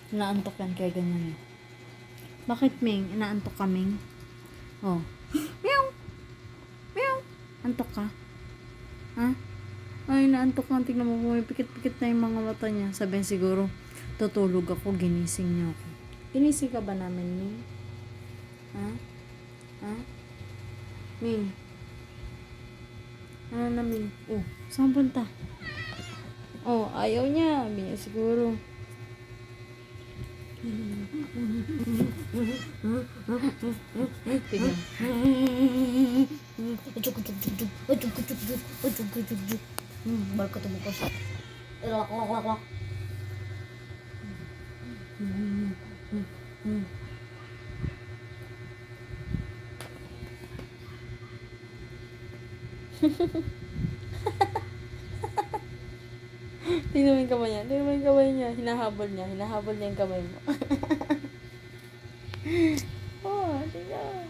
Inaantok yan, kaya ganyan. Bakit, Ming? Inaantok ka, Ming? Oh. Meow! Meow! Antok ka? Ha? Ay, inaantok ka. Tignan mo, pumipikit-pikit na yung mga mata niya. Sabihin siguro, tutulog ako, ginising niya ako. Ginising ka ba namin, Ming? Ha? Ha? Ming? Ano na, Ming? Oh, saan punta? Oh, ayaw niya. Sabi niya siguro. Tignan. Balik ka bukas. Lak, lak, lak, lak. Tingnan mo yung kamay niya. Tingnan mo yung kamay niya. Hinahabol niya. Hinahabol niya yung kamay mo. Oh, tingnan.